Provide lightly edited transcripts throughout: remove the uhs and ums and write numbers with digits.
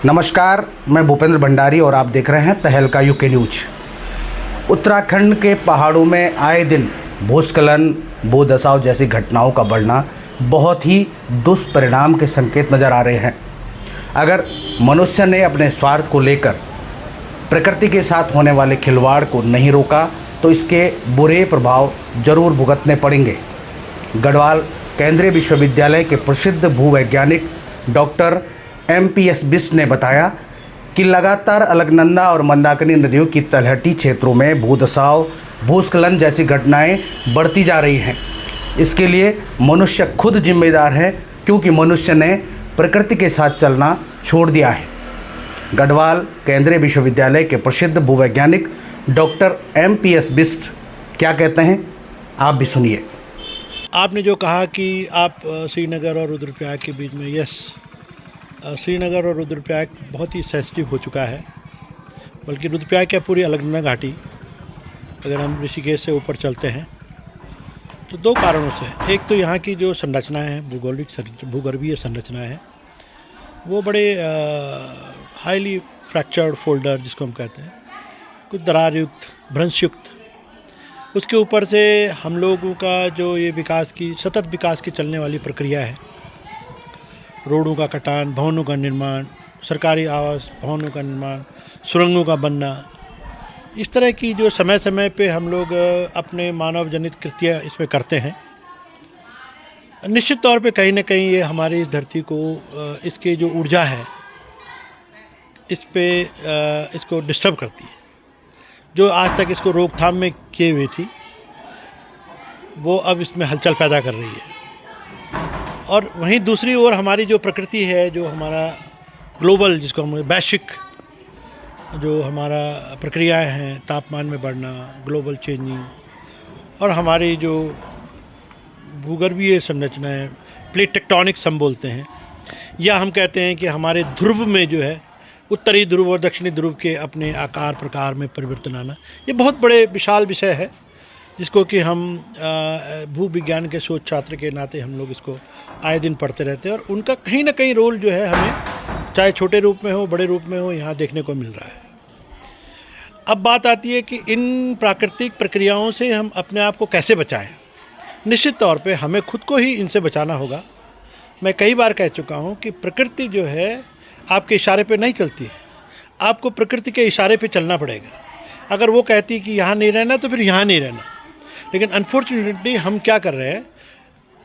नमस्कार, मैं भूपेंद्र भंडारी और आप देख रहे हैं तहलका यूके न्यूज। उत्तराखंड के पहाड़ों में आए दिन भूस्खलन, भूदसाव जैसी घटनाओं का बढ़ना बहुत ही दुष्परिणाम के संकेत नज़र आ रहे हैं। अगर मनुष्य ने अपने स्वार्थ को लेकर प्रकृति के साथ होने वाले खिलवाड़ को नहीं रोका तो इसके बुरे प्रभाव जरूर भुगतने पड़ेंगे। गढ़वाल केंद्रीय विश्वविद्यालय के प्रसिद्ध भूवैज्ञानिक डॉक्टर MPS बिष्ट ने बताया कि लगातार अलकनंदा और मंदाकिनी नदियों की तलहटी क्षेत्रों में भूदसाव, भूस्खलन जैसी घटनाएं बढ़ती जा रही हैं। इसके लिए मनुष्य खुद जिम्मेदार है, क्योंकि मनुष्य ने प्रकृति के साथ चलना छोड़ दिया है। गढ़वाल केंद्रीय विश्वविद्यालय के प्रसिद्ध भूवैज्ञानिक डॉक्टर MPS बिष्ट क्या कहते हैं, आप भी सुनिए। आपने जो कहा कि आप श्रीनगर और रुद्रप्रयाग के बीच में, यस, श्रीनगर और रुद्रप्रयाग बहुत ही सेंसिटिव हो चुका है। बल्कि रुद्रप्रयाग क्या, पूरी अलकनंदा घाटी, अगर हम ऋषिकेश से ऊपर चलते हैं तो दो कारणों से। एक तो यहाँ की जो संरचना है, भूगर्भीय संरचना है, वो बड़े हाईली फ्रैक्चर्ड फोल्डर जिसको हम कहते हैं, कुछ दरार युक्त, भ्रंश युक्त। उसके ऊपर से हम लोगों का जो ये सतत विकास की चलने वाली प्रक्रिया है, रोडों का कटान, भवनों का निर्माण, सरकारी आवास भवनों का निर्माण, सुरंगों का बनना, इस तरह की जो समय समय पे हम लोग अपने मानव जनित कृत्य इसमें करते हैं, निश्चित तौर पे कहीं ना कहीं ये हमारी इस धरती को, इसकी जो ऊर्जा है इसको डिस्टर्ब करती है। जो आज तक इसको रोकथाम में किए हुई थी, वो अब इसमें हलचल पैदा कर रही है। और वहीं दूसरी ओर हमारी जो प्रकृति है, जो हमारा ग्लोबल, जिसको हम वैश्विक जो हमारा प्रक्रियाएं हैं, तापमान में बढ़ना, ग्लोबल चेंजिंग, और हमारी जो भूगर्भीय संरचना है, प्लेट टेक्टोनिक्स हम बोलते हैं, या हम कहते हैं कि हमारे ध्रुव में जो है, उत्तरी ध्रुव और दक्षिणी ध्रुव के अपने आकार प्रकार में परिवर्तन आना, ये बहुत बड़े विशाल विषय है, जिसको कि हम भू विज्ञान के शोध छात्र के नाते हम लोग इसको आए दिन पढ़ते रहते हैं। और उनका कहीं ना कहीं रोल जो है हमें, चाहे छोटे रूप में हो, बड़े रूप में हो, यहाँ देखने को मिल रहा है। अब बात आती है कि इन प्राकृतिक प्रक्रियाओं से हम अपने आप को कैसे बचाएं। निश्चित तौर पे हमें खुद को ही इनसे बचाना होगा। मैं कई बार कह चुका हूँ कि प्रकृति जो है आपके इशारे पे नहीं चलती है, आपको प्रकृति के इशारे पे चलना पड़ेगा। अगर वो कहती है कि यहाँ नहीं रहना तो फिर यहाँ नहीं रहना। लेकिन अनफॉर्चुनेटली हम क्या कर रहे हैं,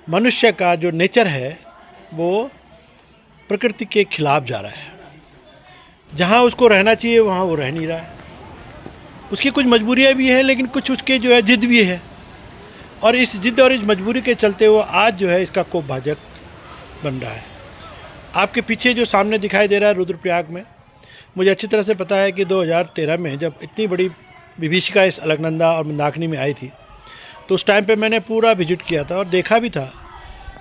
मनुष्य का जो नेचर है वो प्रकृति के खिलाफ जा रहा है। जहाँ उसको रहना चाहिए वहाँ वो रह नहीं रहा है। उसकी कुछ मजबूरियाँ भी हैं, लेकिन कुछ उसके जो है जिद भी है। और इस जिद और इस मजबूरी के चलते वो आज जो है इसका कोपभाजक बन रहा है। आपके पीछे जो सामने दिखाई दे रहा है रुद्रप्रयाग में, मुझे अच्छी तरह से पता है कि 2013 में जब इतनी बड़ी विभीषिका इस अलकनंदा और मंदाकिनी में आई थी, तो उस टाइम पे मैंने पूरा विजिट किया था और देखा भी था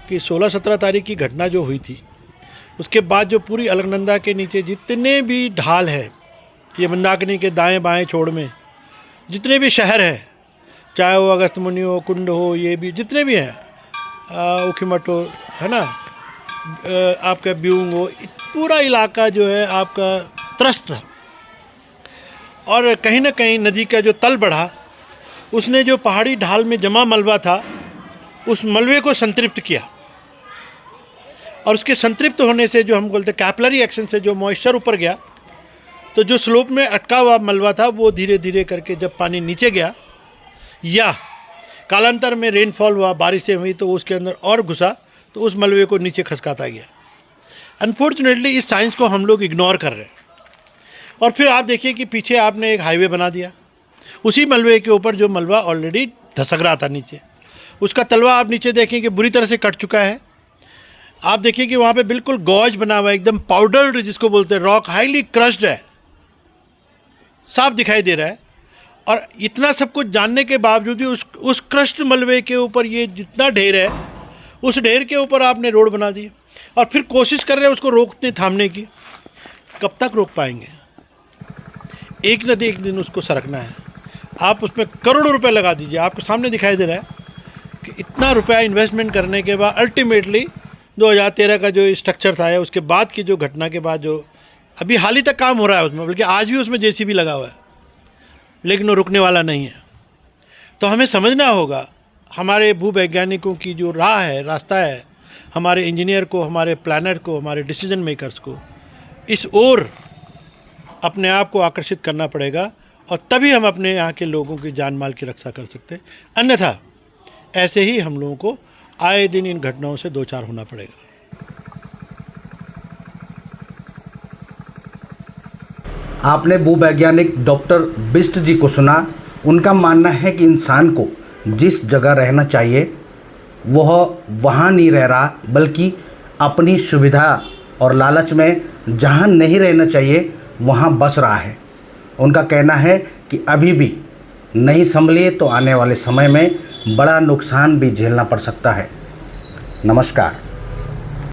कि 16-17 तारीख की घटना जो हुई थी, उसके बाद जो पूरी अलकनंदा के नीचे जितने भी ढाल हैं, ये मंदाकिनी के दाएं बाएं छोड़ में जितने भी शहर हैं, चाहे वो अगस्त्यमुनि हो, कुंड हो, ये भी जितने भी हैं, ऊखीमठ हो, है ना, आपका ब्यूंग हो, पूरा इलाका जो है आपका त्रस्त था। और कहीं ना कहीं नदी का जो तल बढ़ा, उसने जो पहाड़ी ढाल में जमा मलबा था, उस मलबे को संतृप्त किया। और उसके संतृप्त होने से, जो हम बोलते हैं कैपिलरी एक्शन से, जो मॉइस्चर ऊपर गया, तो जो स्लोप में अटका हुआ मलबा था वो धीरे धीरे करके जब पानी नीचे गया, या कालांतर में रेनफॉल हुआ, बारिशें हुई, तो उसके अंदर और घुसा, तो उस मलबे को नीचे खसकाता गया। अनफॉर्चुनेटली इस साइंस को हम लोग इग्नोर कर रहे हैं। और फिर आप देखिए कि पीछे आपने एक हाईवे बना दिया, उसी मलबे के ऊपर जो मलबा ऑलरेडी धसक रहा था नीचे, उसका तलवा आप नीचे देखें कि बुरी तरह से कट चुका है। आप देखिए कि वहाँ पे बिल्कुल गॉज बना हुआ है, एकदम पाउडर्ड जिसको बोलते हैं, रॉक हाईली क्रश्ड है, साफ दिखाई दे रहा है। और इतना सब कुछ जानने के बावजूद भी उस क्रश्ड मलबे के ऊपर ये जितना ढेर है, उस ढेर के ऊपर आपने रोड बना दी और फिर कोशिश कर रहे हैं उसको रोकने थामने की। कब तक रोक पाएंगे? एक न एक दिन उसको सरकना है। आप उसमें करोड़ों रुपए लगा दीजिए, आपके सामने दिखाई दे रहा है कि इतना रुपया इन्वेस्टमेंट करने के बाद अल्टीमेटली 2013 का जो स्ट्रक्चर था, उसके बाद की जो घटना के बाद जो अभी हाल ही तक काम हो रहा है उसमें, बल्कि आज भी उसमें जेसीबी लगा हुआ है, लेकिन वो रुकने वाला नहीं है। तो हमें समझना होगा, हमारे भूवैज्ञानिकों की जो राह है, रास्ता है, हमारे इंजीनियर को, हमारे प्लानर को, हमारे डिसीजन मेकर्स को इस ओर अपने आप को आकर्षित करना पड़ेगा, और तभी हम अपने यहाँ के लोगों की जान माल की रक्षा कर सकते हैं। अन्यथा ऐसे ही हम लोगों को आए दिन इन घटनाओं से दो चार होना पड़ेगा। आपने भूवैज्ञानिक डॉक्टर बिष्ट जी को सुना। उनका मानना है कि इंसान को जिस जगह रहना चाहिए वह वहाँ नहीं रह रहा, बल्कि अपनी सुविधा और लालच में जहाँ नहीं रहना चाहिए वहाँ बस रहा है। उनका कहना है कि अभी भी नहीं संभलिए तो आने वाले समय में बड़ा नुकसान भी झेलना पड़ सकता है। नमस्कार।